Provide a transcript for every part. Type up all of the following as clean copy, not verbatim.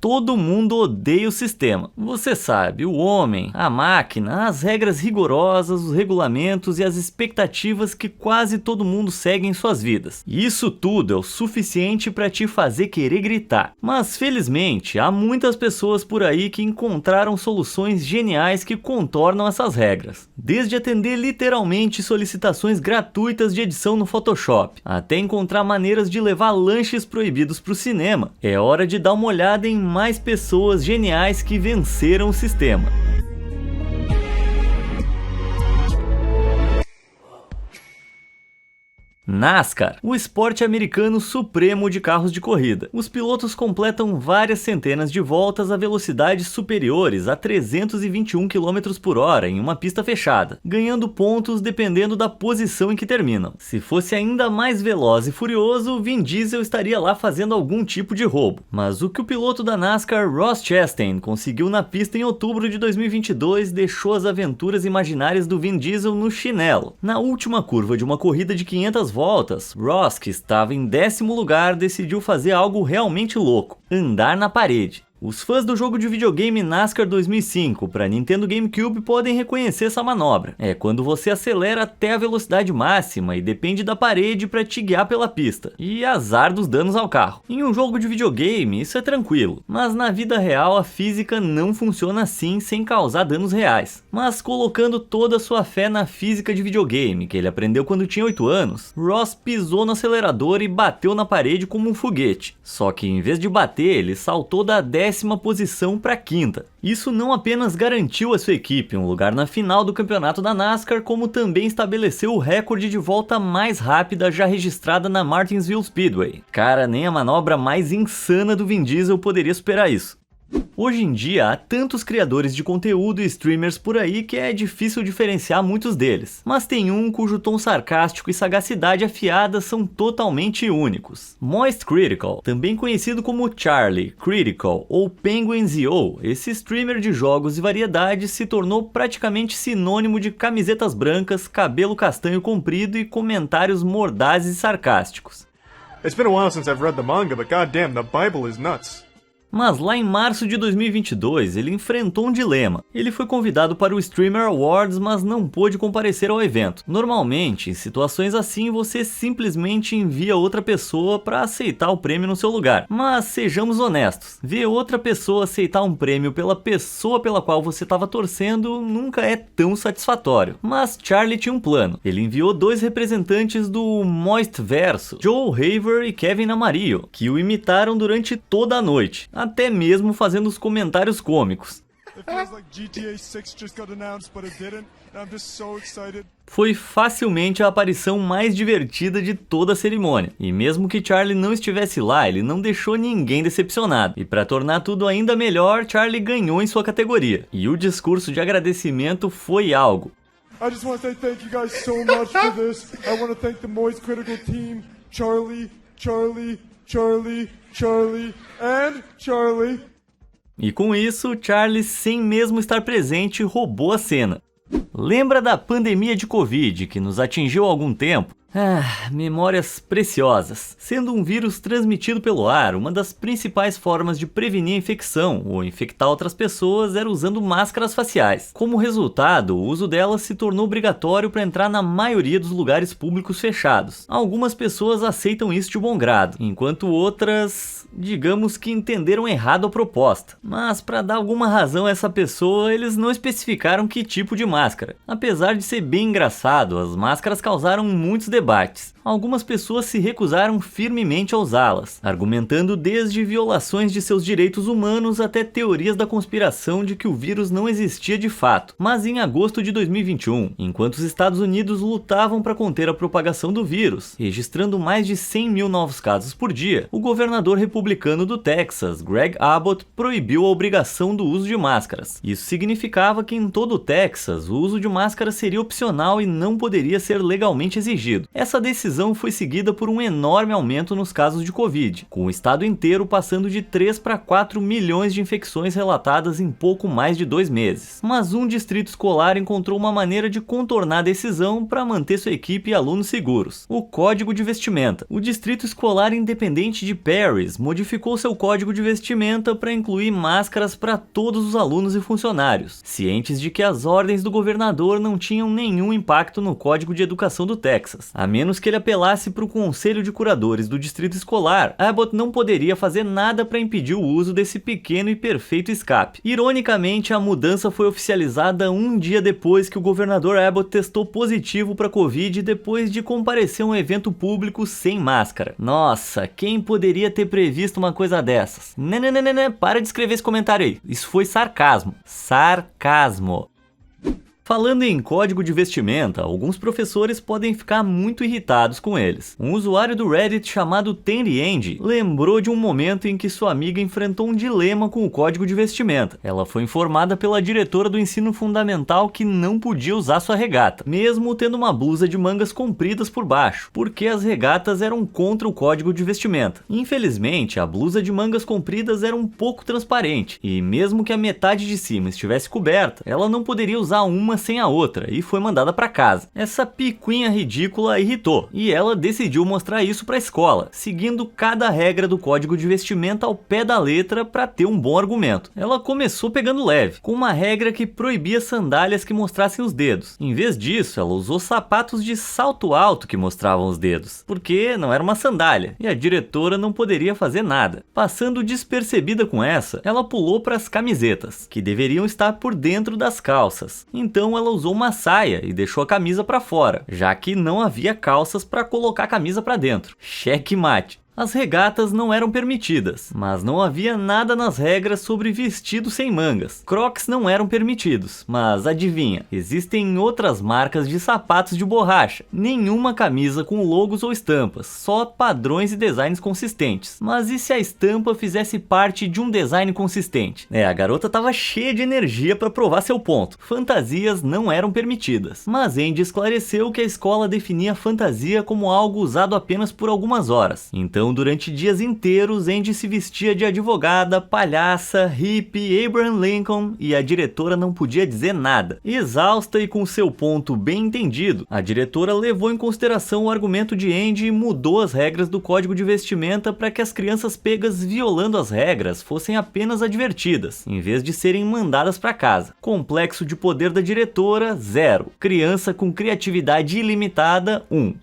Todo mundo odeia o sistema. Você sabe, o homem, a máquina, as regras rigorosas, os regulamentos e as expectativas que quase todo mundo segue em suas vidas. E isso tudo é o suficiente para te fazer querer gritar. Mas felizmente, há muitas pessoas por aí que encontraram soluções geniais que contornam essas regras. Desde atender literalmente solicitações gratuitas de edição no Photoshop, até encontrar maneiras de levar lanches proibidos para o cinema. É hora de dar uma olhada em mais pessoas geniais que venceram o sistema. NASCAR, o esporte americano supremo de carros de corrida. Os pilotos completam várias centenas de voltas a velocidades superiores a 321 km por hora em uma pista fechada, ganhando pontos dependendo da posição em que terminam. Se fosse ainda mais veloz e furioso, Vin Diesel estaria lá fazendo algum tipo de roubo. Mas o que o piloto da NASCAR, Ross Chastain, conseguiu na pista em outubro de 2022 deixou as aventuras imaginárias do Vin Diesel no chinelo. Na última curva de uma corrida de 500 voltas, Ross, que estava em 10º lugar, decidiu fazer algo realmente louco: andar na parede. Os fãs do jogo de videogame NASCAR 2005 para Nintendo GameCube podem reconhecer essa manobra. É quando você acelera até a velocidade máxima e depende da parede para te guiar pela pista. E azar dos danos ao carro. Em um jogo de videogame isso é tranquilo, mas na vida real a física não funciona assim sem causar danos reais. Mas colocando toda a sua fé na física de videogame, que ele aprendeu quando tinha 8 anos, Ross pisou no acelerador e bateu na parede como um foguete. Só que em vez de bater, ele saltou da 10ª posição para a 5ª. Isso não apenas garantiu à sua equipe um lugar na final do campeonato da NASCAR, como também estabeleceu o recorde de volta mais rápida já registrada na Martinsville Speedway. Cara, nem a manobra mais insana do Vin Diesel poderia superar isso. Hoje em dia, há tantos criadores de conteúdo e streamers por aí que é difícil diferenciar muitos deles. Mas tem um cujo tom sarcástico e sagacidade afiada são totalmente únicos. Moist Critical, também conhecido como Charlie, Critical ou Penguin.io, esse streamer de jogos e variedades se tornou praticamente sinônimo de camisetas brancas, cabelo castanho comprido e comentários mordazes e sarcásticos. It's been a while since I've read the manga, but goddamn, the Bible is nuts. Mas lá em março de 2022, ele enfrentou um dilema. Ele foi convidado para o Streamer Awards, mas não pôde comparecer ao evento. Normalmente, em situações assim, você simplesmente envia outra pessoa para aceitar o prêmio no seu lugar. Mas sejamos honestos, ver outra pessoa aceitar um prêmio pela pessoa pela qual você estava torcendo nunca é tão satisfatório. Mas Charlie tinha um plano. Ele enviou 2 representantes do Moist Verso, Joe Haver e Kevin Amarillo, que o imitaram durante toda a noite, até mesmo fazendo os comentários cômicos. Foi facilmente a aparição mais divertida de toda a cerimônia. E mesmo que Charlie não estivesse lá, ele não deixou ninguém decepcionado. E para tornar tudo ainda melhor, Charlie ganhou em sua categoria. E o discurso de agradecimento foi algo. I just want to say thank you guys so much for this. I want to thank the Moist Critical team, Charlie, Charlie, Charlie, Charlie and Charlie. E com isso, Charlie, sem mesmo estar presente, roubou a cena. Lembra da pandemia de Covid que nos atingiu há algum tempo? Memórias preciosas. Sendo um vírus transmitido pelo ar, uma das principais formas de prevenir a infecção ou infectar outras pessoas era usando máscaras faciais. Como resultado, o uso delas se tornou obrigatório para entrar na maioria dos lugares públicos fechados. Algumas pessoas aceitam isso de bom grado, enquanto outras, digamos que entenderam errado a proposta. Mas para dar alguma razão a essa pessoa, eles não especificaram que tipo de máscara. Apesar de ser bem engraçado, as máscaras causaram muitos debates. Algumas pessoas se recusaram firmemente a usá-las, argumentando desde violações de seus direitos humanos até teorias da conspiração de que o vírus não existia de fato. Mas em agosto de 2021, enquanto os Estados Unidos lutavam para conter a propagação do vírus, registrando mais de 100 mil novos casos por dia, o governador republicano do Texas, Greg Abbott, proibiu a obrigação do uso de máscaras. Isso significava que em todo o Texas, o uso de máscara seria opcional e não poderia ser legalmente exigido. Essa decisão foi seguida por um enorme aumento nos casos de Covid, com o estado inteiro passando de 3 para 4 milhões de infecções relatadas em pouco mais de 2 meses. Mas um distrito escolar encontrou uma maneira de contornar a decisão para manter sua equipe e alunos seguros: o código de vestimenta. O Distrito Escolar Independente de Paris modificou seu código de vestimenta para incluir máscaras para todos os alunos e funcionários, cientes de que as ordens do governador não tinham nenhum impacto no Código de Educação do Texas. A menos que ele apelasse para o Conselho de Curadores do Distrito Escolar, Abbott não poderia fazer nada para impedir o uso desse pequeno e perfeito escape. Ironicamente, a mudança foi oficializada um dia depois que o governador Abbott testou positivo para Covid depois de comparecer a um evento público sem máscara. Nossa, quem poderia ter previsto uma coisa dessas? Para de escrever esse comentário aí. Isso foi sarcasmo. Sarcasmo. Falando em código de vestimenta, alguns professores podem ficar muito irritados com eles. Um usuário do Reddit chamado TenryAndy lembrou de um momento em que sua amiga enfrentou um dilema com o código de vestimenta. Ela foi informada pela diretora do ensino fundamental que não podia usar sua regata, mesmo tendo uma blusa de mangas compridas por baixo, porque as regatas eram contra o código de vestimenta. Infelizmente, a blusa de mangas compridas era um pouco transparente, e mesmo que a metade de cima estivesse coberta, ela não poderia usar uma sem a outra e foi mandada para casa. Essa picuinha ridícula irritou, e ela decidiu mostrar isso para a escola, seguindo cada regra do código de vestimenta ao pé da letra para ter um bom argumento. Ela começou pegando leve, com uma regra que proibia sandálias que mostrassem os dedos. Em vez disso, ela usou sapatos de salto alto que mostravam os dedos, porque não era uma sandália, e a diretora não poderia fazer nada. Passando despercebida com essa, ela pulou para as camisetas, que deveriam estar por dentro das calças. Então ela usou uma saia e deixou a camisa para fora, já que não havia calças para colocar a camisa para dentro. Cheque mate. As regatas não eram permitidas, mas não havia nada nas regras sobre vestido sem mangas. Crocs não eram permitidos, mas adivinha, existem outras marcas de sapatos de borracha. Nenhuma camisa com logos ou estampas, só padrões e designs consistentes. Mas e se a estampa fizesse parte de um design consistente? A garota tava cheia de energia para provar seu ponto. Fantasias não eram permitidas, mas Andy esclareceu que a escola definia fantasia como algo usado apenas por algumas horas. Então, durante dias inteiros, Andy se vestia de advogada, palhaça, hippie, Abraham Lincoln, e a diretora não podia dizer nada. Exausta e com seu ponto bem entendido, a diretora levou em consideração o argumento de Andy e mudou as regras do código de vestimenta para que as crianças pegas violando as regras fossem apenas advertidas, em vez de serem mandadas para casa. Complexo de poder da diretora, 0. Criança com criatividade ilimitada, 1.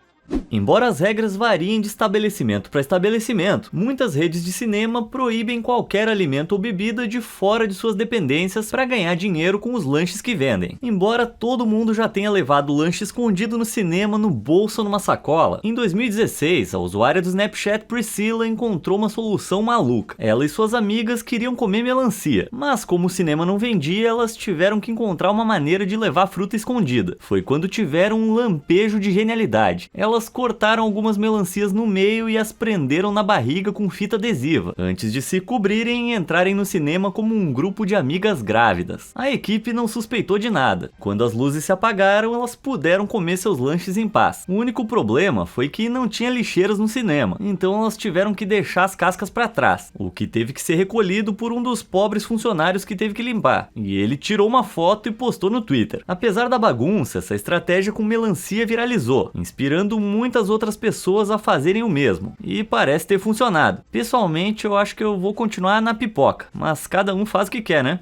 Embora as regras variem de estabelecimento para estabelecimento, muitas redes de cinema proíbem qualquer alimento ou bebida de fora de suas dependências para ganhar dinheiro com os lanches que vendem. Embora todo mundo já tenha levado lanche escondido no cinema no bolso ou numa sacola, em 2016, a usuária do Snapchat Priscilla encontrou uma solução maluca. Ela e suas amigas queriam comer melancia, mas como o cinema não vendia, elas tiveram que encontrar uma maneira de levar fruta escondida. Foi quando tiveram um lampejo de genialidade. Elas cortaram algumas melancias no meio e as prenderam na barriga com fita adesiva, antes de se cobrirem e entrarem no cinema como um grupo de amigas grávidas. A equipe não suspeitou de nada. Quando as luzes se apagaram, elas puderam comer seus lanches em paz. O único problema foi que não tinha lixeiras no cinema, então elas tiveram que deixar as cascas para trás, o que teve que ser recolhido por um dos pobres funcionários que teve que limpar, e ele tirou uma foto e postou no Twitter. Apesar da bagunça, essa estratégia com melancia viralizou, inspirando muitas outras pessoas a fazerem o mesmo, e parece ter funcionado. Pessoalmente, eu acho que eu vou continuar na pipoca, mas cada um faz o que quer, né?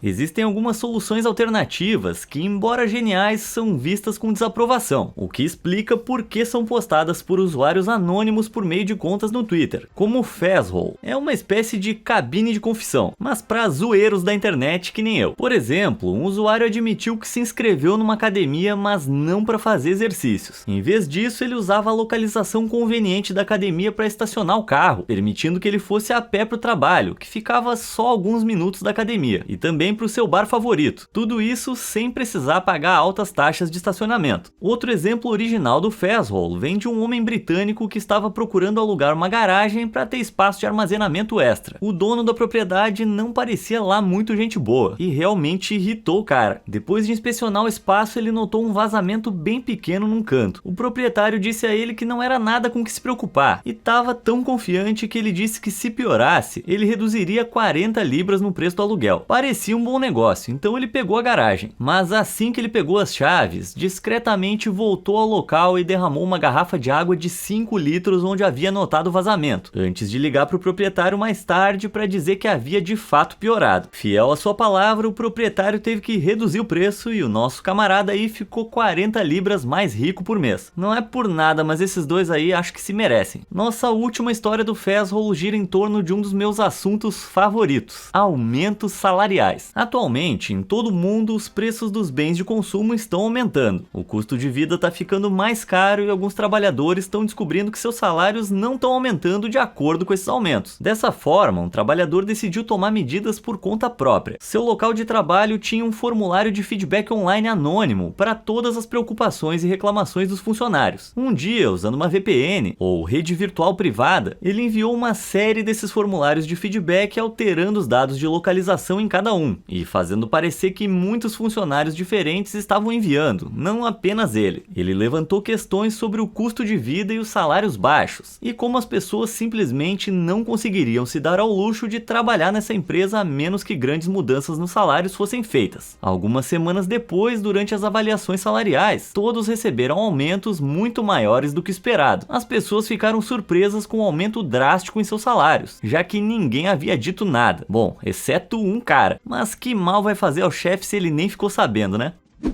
Existem algumas soluções alternativas que, embora geniais, são vistas com desaprovação, o que explica por que são postadas por usuários anônimos por meio de contas no Twitter, como o Fazhole. É uma espécie de cabine de confissão, mas para zoeiros da internet que nem eu. Por exemplo, um usuário admitiu que se inscreveu numa academia, mas não para fazer exercícios. Em vez disso, ele usava a localização conveniente da academia para estacionar o carro, permitindo que ele fosse a pé para o trabalho, que ficava só alguns minutos da academia, e também para o seu bar favorito. Tudo isso sem precisar pagar altas taxas de estacionamento. Outro exemplo original do fast roll vem de um homem britânico que estava procurando alugar uma garagem para ter espaço de armazenamento extra. O dono da propriedade não parecia lá muito gente boa e realmente irritou o cara. Depois de inspecionar o espaço, ele notou um vazamento bem pequeno num canto. O proprietário disse a ele que não era nada com que se preocupar e estava tão confiante que ele disse que se piorasse, ele reduziria 40 libras no preço do aluguel. Parecia um bom negócio, então ele pegou a garagem. Mas assim que ele pegou as chaves, discretamente voltou ao local e derramou uma garrafa de água de 5 litros onde havia notado o vazamento, antes de ligar para o proprietário mais tarde para dizer que havia de fato piorado. Fiel à sua palavra, o proprietário teve que reduzir o preço e o nosso camarada aí ficou 40 libras mais rico por mês. Não é por nada, mas esses dois aí acho que se merecem. Nossa última história do fast roll gira em torno de um dos meus assuntos favoritos: aumentos salariais. Atualmente, em todo o mundo, os preços dos bens de consumo estão aumentando. O custo de vida está ficando mais caro e alguns trabalhadores estão descobrindo que seus salários não estão aumentando de acordo com esses aumentos. Dessa forma, um trabalhador decidiu tomar medidas por conta própria. Seu local de trabalho tinha um formulário de feedback online anônimo para todas as preocupações e reclamações dos funcionários. Um dia, usando uma VPN ou rede virtual privada, ele enviou uma série desses formulários de feedback alterando os dados de localização em cada um e fazendo parecer que muitos funcionários diferentes estavam enviando, não apenas ele. Ele levantou questões sobre o custo de vida e os salários baixos, e como as pessoas simplesmente não conseguiriam se dar ao luxo de trabalhar nessa empresa a menos que grandes mudanças nos salários fossem feitas. Algumas semanas depois, durante as avaliações salariais, todos receberam aumentos muito maiores do que esperado. As pessoas ficaram surpresas com o aumento drástico em seus salários, já que ninguém havia dito nada. Bom, exceto um cara. Mas que mal vai fazer ao chefe se ele nem ficou sabendo, né?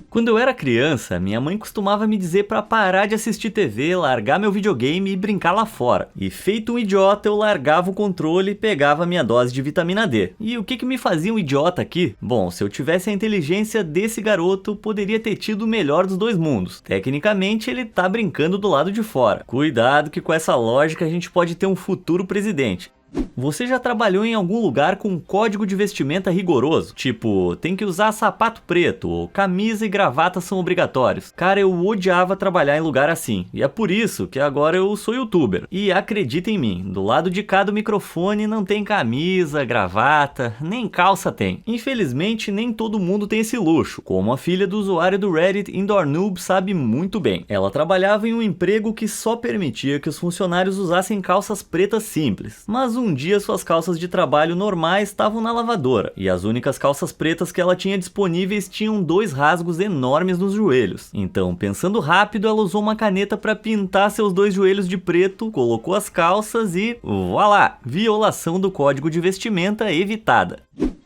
Quando eu era criança, minha mãe costumava me dizer para parar de assistir TV, largar meu videogame e brincar lá fora. E feito um idiota, eu largava o controle e pegava minha dose de vitamina D. E o que me fazia um idiota aqui? Bom, se eu tivesse a inteligência desse garoto, poderia ter tido o melhor dos dois mundos. Tecnicamente, ele tá brincando do lado de fora. Cuidado que com essa lógica a gente pode ter um futuro presidente. Você já trabalhou em algum lugar com um código de vestimenta rigoroso? Tipo, tem que usar sapato preto, ou camisa e gravata são obrigatórios. Cara, eu odiava trabalhar em lugar assim, e é por isso que agora eu sou youtuber. E acredita em mim, do lado de cá do microfone não tem camisa, gravata, nem calça tem. Infelizmente, nem todo mundo tem esse luxo, como a filha do usuário do Reddit Indoor Noob sabe muito bem. Ela trabalhava em um emprego que só permitia que os funcionários usassem calças pretas simples, mas um dia suas calças de trabalho normais estavam na lavadora, e as únicas calças pretas que ela tinha disponíveis tinham 2 rasgos enormes nos joelhos. Então, pensando rápido, ela usou uma caneta para pintar seus 2 joelhos de preto, colocou as calças e voilá! Violação do código de vestimenta evitada.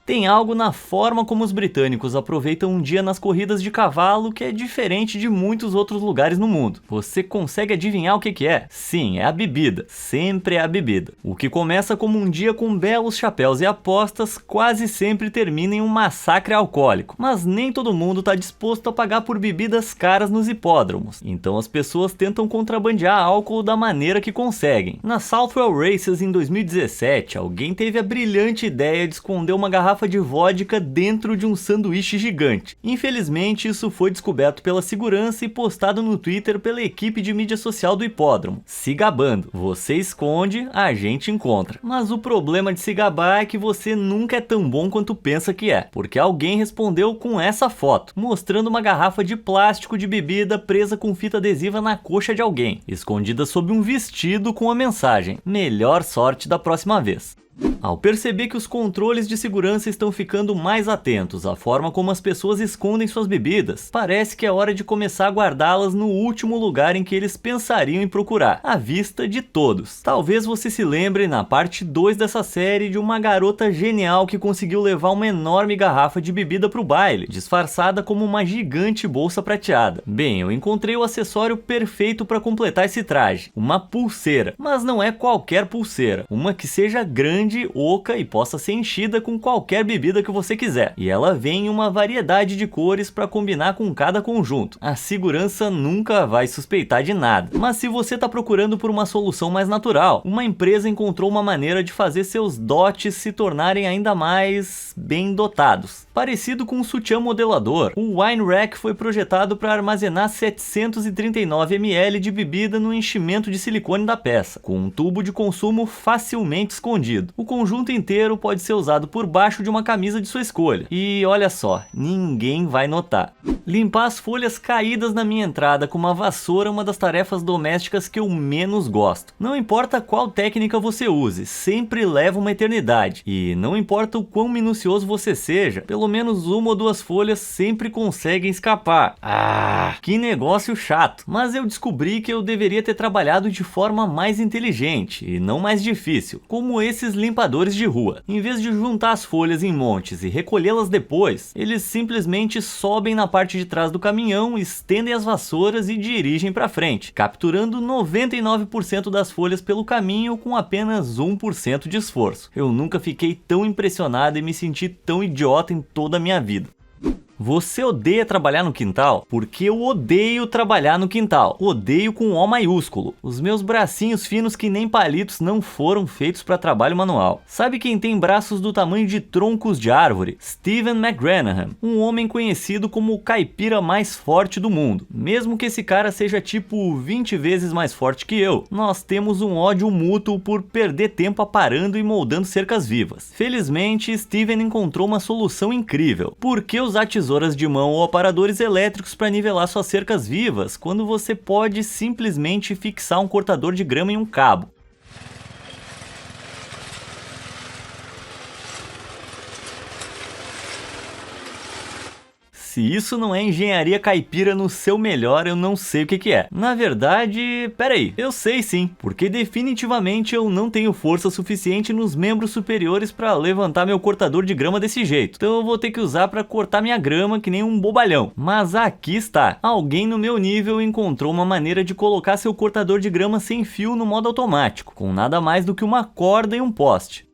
Tem algo na forma como os britânicos aproveitam um dia nas corridas de cavalo que é diferente de muitos outros lugares no mundo. Você consegue adivinhar o que é? Sim, é a bebida. Sempre é a bebida. O que começa como um dia com belos chapéus e apostas, quase sempre termina em um massacre alcoólico. Mas nem todo mundo está disposto a pagar por bebidas caras nos hipódromos. Então as pessoas tentam contrabandear álcool da maneira que conseguem. Na Southwell Races em 2017, alguém teve a brilhante ideia de esconder uma garrafa de vodka dentro de um sanduíche gigante. Infelizmente, isso foi descoberto pela segurança e postado no Twitter pela equipe de mídia social do hipódromo, se gabando. Você esconde, a gente encontra. Mas o problema de se gabar é que você nunca é tão bom quanto pensa que é, porque alguém respondeu com essa foto, mostrando uma garrafa de plástico de bebida presa com fita adesiva na coxa de alguém, escondida sob um vestido com a mensagem: melhor sorte da próxima vez. Ao perceber que os controles de segurança estão ficando mais atentos à forma como as pessoas escondem suas bebidas, parece que é hora de começar a guardá-las no último lugar em que eles pensariam em procurar, à vista de todos. Talvez você se lembre na parte 2 dessa série de uma garota genial que conseguiu levar uma enorme garrafa de bebida para o baile, disfarçada como uma gigante bolsa prateada. Bem, eu encontrei o acessório perfeito para completar esse traje, uma pulseira, mas não é qualquer pulseira, uma que seja grande grande, oca e possa ser enchida com qualquer bebida que você quiser. E ela vem em uma variedade de cores para combinar com cada conjunto. A segurança nunca vai suspeitar de nada. Mas se você está procurando por uma solução mais natural, uma empresa encontrou uma maneira de fazer seus dotes se tornarem ainda mais bem dotados. Parecido com um sutiã modelador, o Wine Rack foi projetado para armazenar 739 ml de bebida no enchimento de silicone da peça, com um tubo de consumo facilmente escondido. O conjunto inteiro pode ser usado por baixo de uma camisa de sua escolha. E olha só, ninguém vai notar. Limpar as folhas caídas na minha entrada com uma vassoura é uma das tarefas domésticas que eu menos gosto. Não importa qual técnica você use, sempre leva uma eternidade. E não importa o quão minucioso você seja, pelo menos uma ou duas folhas sempre conseguem escapar. Ah, que negócio chato. Mas eu descobri que eu deveria ter trabalhado de forma mais inteligente e não mais difícil, como esses limpadores de rua. Em vez de juntar as folhas em montes e recolhê-las depois, eles simplesmente sobem na parte de trás do caminhão, estendem as vassouras e dirigem para frente, capturando 99% das folhas pelo caminho com apenas 1% de esforço. Eu nunca fiquei tão impressionado e me senti tão idiota em toda a minha vida. Você odeia trabalhar no quintal? Porque eu odeio trabalhar no quintal. Odeio com O maiúsculo. Os meus bracinhos finos que nem palitos não foram feitos para trabalho manual. Sabe quem tem braços do tamanho de troncos de árvore? Stephen McGranahan, um homem conhecido como o caipira mais forte do mundo. Mesmo que esse cara seja tipo 20 vezes mais forte que eu, nós temos um ódio mútuo por perder tempo aparando e moldando cercas vivas. Felizmente, Stephen encontrou uma solução incrível. Por que usar tesouras de mão ou aparadores elétricos para nivelar suas cercas vivas, quando você pode simplesmente fixar um cortador de grama em um cabo? Se isso não é engenharia caipira no seu melhor, eu não sei o que é. Na verdade, peraí, eu sei sim, porque definitivamente eu não tenho força suficiente nos membros superiores para levantar meu cortador de grama desse jeito. Então eu vou ter que usar para cortar minha grama que nem um bobalhão. Mas aqui está, alguém no meu nível encontrou uma maneira de colocar seu cortador de grama sem fio no modo automático, com nada mais do que uma corda e um poste.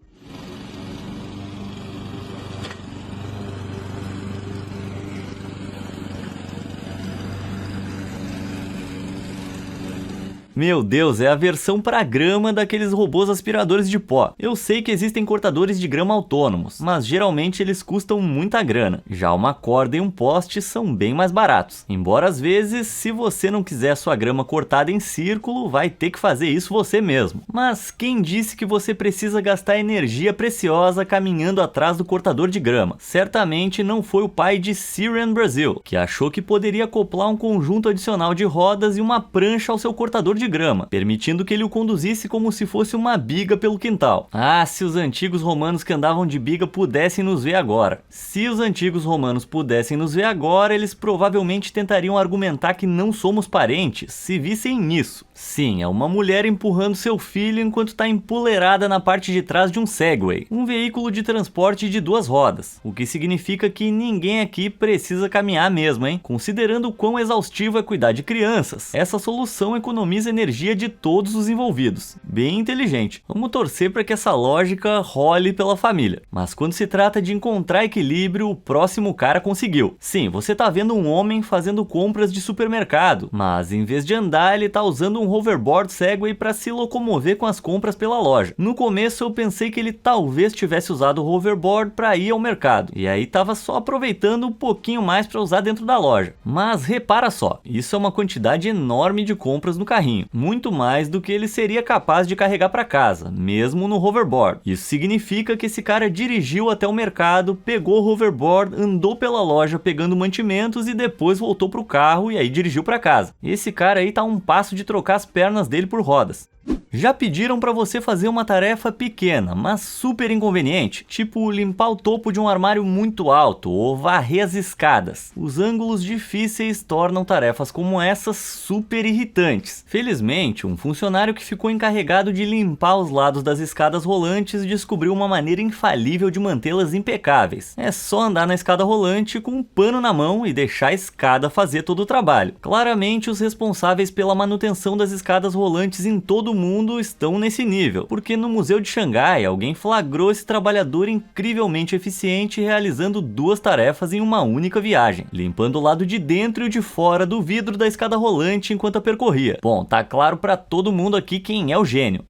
Meu Deus, é a versão para grama daqueles robôs aspiradores de pó. Eu sei que existem cortadores de grama autônomos, mas geralmente eles custam muita grana. Já uma corda e um poste são bem mais baratos. Embora às vezes, se você não quiser sua grama cortada em círculo, vai ter que fazer isso você mesmo. Mas quem disse que você precisa gastar energia preciosa caminhando atrás do cortador de grama? Certamente não foi o pai de Syrian Brasil, que achou que poderia acoplar um conjunto adicional de rodas e uma prancha ao seu cortador de grama, permitindo que ele o conduzisse como se fosse uma biga pelo quintal. Ah, se os antigos romanos que andavam de biga pudessem nos ver agora. Se os antigos romanos pudessem nos ver agora, eles provavelmente tentariam argumentar que não somos parentes, se vissem isso. Sim, é uma mulher empurrando seu filho enquanto está empoleirada na parte de trás de um Segway, um veículo de transporte de duas rodas, o que significa que ninguém aqui precisa caminhar mesmo, hein? Considerando o quão exaustivo é cuidar de crianças, essa solução economiza energia de todos os envolvidos. Bem inteligente. Vamos torcer para que essa lógica role pela família. Mas quando se trata de encontrar equilíbrio, o próximo cara conseguiu. Sim, você tá vendo um homem fazendo compras de supermercado, mas em vez de andar, ele tá usando um hoverboard Segway para se locomover com as compras pela loja. No começo eu pensei que ele talvez tivesse usado o hoverboard para ir ao mercado, e aí tava só aproveitando um pouquinho mais para usar dentro da loja. Mas repara só, isso é uma quantidade enorme de compras no carrinho, muito mais do que ele seria capaz de carregar para casa, mesmo no hoverboard. Isso significa que esse cara dirigiu até o mercado, pegou o hoverboard, andou pela loja pegando mantimentos e depois voltou pro carro e aí dirigiu para casa. Esse cara aí tá a um passo de trocar as pernas dele por rodas. Já pediram para você fazer uma tarefa pequena, mas super inconveniente, tipo limpar o topo de um armário muito alto ou varrer as escadas. Os ângulos difíceis tornam tarefas como essas super irritantes. Felizmente, um funcionário que ficou encarregado de limpar os lados das escadas rolantes descobriu uma maneira infalível de mantê-las impecáveis. É só andar na escada rolante com um pano na mão e deixar a escada fazer todo o trabalho. Claramente, os responsáveis pela manutenção das escadas rolantes em todo todo mundo estão nesse nível, porque no Museu de Xangai alguém flagrou esse trabalhador incrivelmente eficiente realizando 2 tarefas em uma única viagem, limpando o lado de dentro e o de fora do vidro da escada rolante enquanto a percorria. Bom, tá claro pra todo mundo aqui quem é o gênio.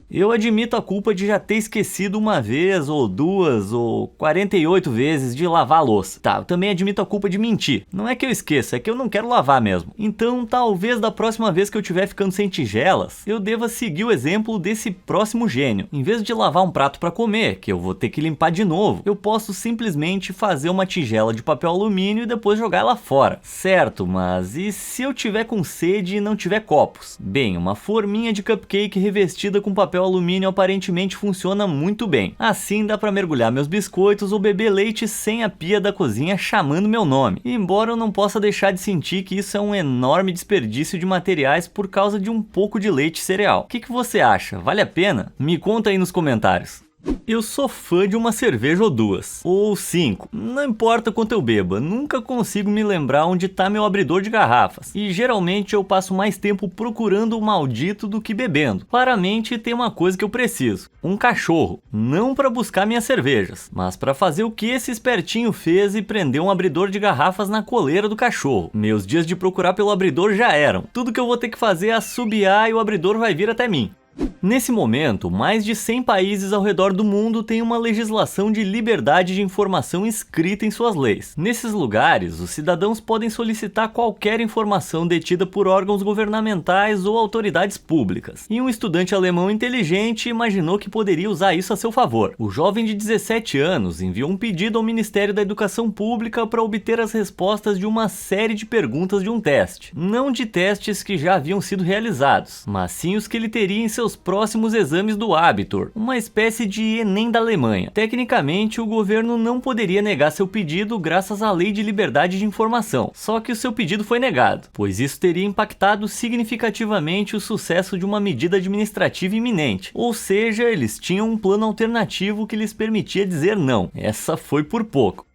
Eu admito a culpa de já ter esquecido uma vez, ou 2, ou 48 vezes de lavar a louça. Tá, eu também admito a culpa de mentir. Não é que eu esqueça, é que eu não quero lavar mesmo. Então, talvez da próxima vez que eu estiver ficando sem tigelas, eu deva seguir o exemplo desse próximo gênio. Em vez de lavar um prato para comer, que eu vou ter que limpar de novo, eu posso simplesmente fazer uma tigela de papel alumínio e depois jogar ela fora. Certo, mas e se eu tiver com sede e não tiver copos? Bem, uma forminha de cupcake revestida com papel alumínio aparentemente funciona muito bem. Assim dá para mergulhar meus biscoitos ou beber leite sem a pia da cozinha chamando meu nome. Embora eu não possa deixar de sentir que isso é um enorme desperdício de materiais por causa de um pouco de leite cereal. O que você acha? Vale a pena? Me conta aí nos comentários. Eu sou fã de uma cerveja ou 2, ou 5, não importa quanto eu beba, nunca consigo me lembrar onde tá meu abridor de garrafas, e geralmente eu passo mais tempo procurando o maldito do que bebendo. Claramente tem uma coisa que eu preciso, um cachorro, não para buscar minhas cervejas, mas para fazer o que esse espertinho fez e prender um abridor de garrafas na coleira do cachorro. Meus dias de procurar pelo abridor já eram, tudo que eu vou ter que fazer é assobiar e o abridor vai vir até mim. Nesse momento, mais de 100 países ao redor do mundo têm uma legislação de liberdade de informação inscrita em suas leis. Nesses lugares, os cidadãos podem solicitar qualquer informação detida por órgãos governamentais ou autoridades públicas. E um estudante alemão inteligente imaginou que poderia usar isso a seu favor. O jovem de 17 anos enviou um pedido ao Ministério da Educação Pública para obter as respostas de uma série de perguntas de um teste. Não de testes que já haviam sido realizados, mas sim os que ele teria em seus próximos exames do Abitur, uma espécie de Enem da Alemanha. Tecnicamente, o governo não poderia negar seu pedido graças à Lei de Liberdade de Informação, só que o seu pedido foi negado, pois isso teria impactado significativamente o sucesso de uma medida administrativa iminente, ou seja, eles tinham um plano alternativo que lhes permitia dizer não. Essa foi por pouco.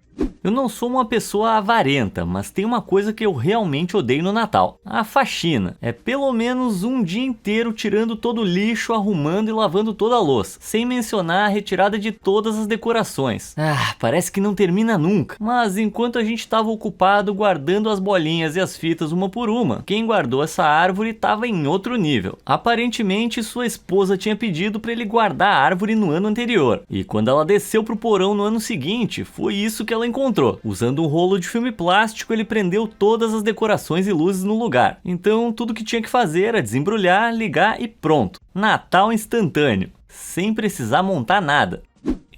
Eu não sou uma pessoa avarenta, mas tem uma coisa que eu realmente odeio no Natal: a faxina. É pelo menos um dia inteiro tirando todo o lixo, arrumando e lavando toda a louça, sem mencionar a retirada de todas as decorações. Parece que não termina nunca. Mas enquanto a gente estava ocupado guardando as bolinhas e as fitas uma por uma, quem guardou essa árvore estava em outro nível. Aparentemente sua esposa tinha pedido para ele guardar a árvore no ano anterior, e quando ela desceu pro porão no ano seguinte, foi isso que ela encontrou. Usando um rolo de filme plástico, ele prendeu todas as decorações e luzes no lugar. Então tudo que tinha que fazer era desembrulhar, ligar e pronto. Natal instantâneo, sem precisar montar nada.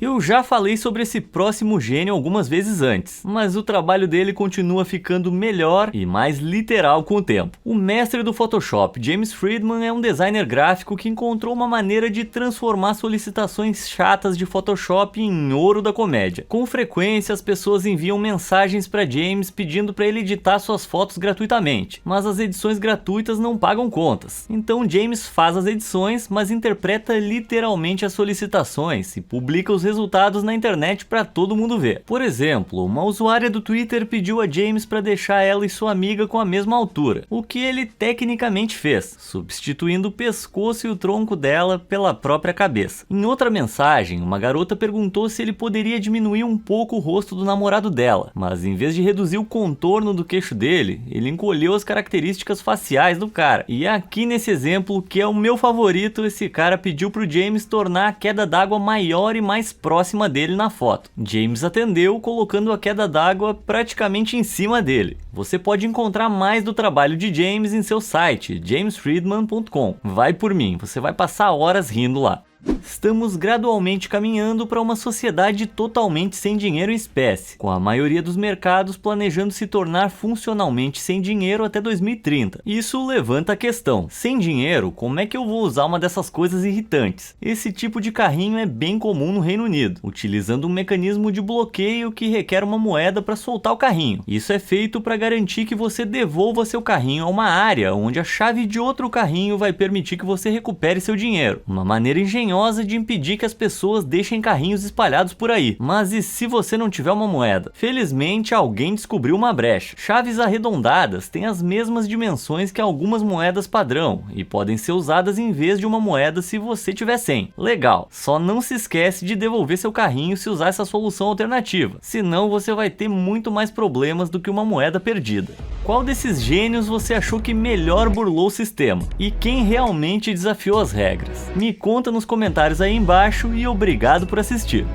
Eu já falei sobre esse próximo gênio algumas vezes antes, mas o trabalho dele continua ficando melhor e mais literal com o tempo. O mestre do Photoshop, James Friedman, é um designer gráfico que encontrou uma maneira de transformar solicitações chatas de Photoshop em ouro da comédia. Com frequência, as pessoas enviam mensagens para James pedindo para ele editar suas fotos gratuitamente, mas as edições gratuitas não pagam contas. Então James faz as edições, mas interpreta literalmente as solicitações e publica os resultados na internet para todo mundo ver. Por exemplo, uma usuária do Twitter pediu a James para deixar ela e sua amiga com a mesma altura, o que ele tecnicamente fez, substituindo o pescoço e o tronco dela pela própria cabeça. Em outra mensagem, uma garota perguntou se ele poderia diminuir um pouco o rosto do namorado dela, mas em vez de reduzir o contorno do queixo dele, ele encolheu as características faciais do cara. E aqui nesse exemplo, que é o meu favorito, esse cara pediu pro James tornar a queda d'água maior e mais próxima dele na foto. James atendeu, colocando a queda d'água praticamente em cima dele. Você pode encontrar mais do trabalho de James em seu site, jamesfriedman.com. Vai por mim, você vai passar horas rindo lá. Estamos gradualmente caminhando para uma sociedade totalmente sem dinheiro em espécie, com a maioria dos mercados planejando se tornar funcionalmente sem dinheiro até 2030. Isso levanta a questão: sem dinheiro, como é que eu vou usar uma dessas coisas irritantes? Esse tipo de carrinho é bem comum no Reino Unido, utilizando um mecanismo de bloqueio que requer uma moeda para soltar o carrinho. Isso é feito para garantir que você devolva seu carrinho a uma área onde a chave de outro carrinho vai permitir que você recupere seu dinheiro. Uma maneira engenhosa manhosa de impedir que as pessoas deixem carrinhos espalhados por aí. Mas e se você não tiver uma moeda? Felizmente alguém descobriu uma brecha. Chaves arredondadas têm as mesmas dimensões que algumas moedas padrão e podem ser usadas em vez de uma moeda se você tiver 100. Legal, só não se esquece de devolver seu carrinho se usar essa solução alternativa, senão você vai ter muito mais problemas do que uma moeda perdida. Qual desses gênios você achou que melhor burlou o sistema? E quem realmente desafiou as regras? Me conta nos comentários aí embaixo e obrigado por assistir.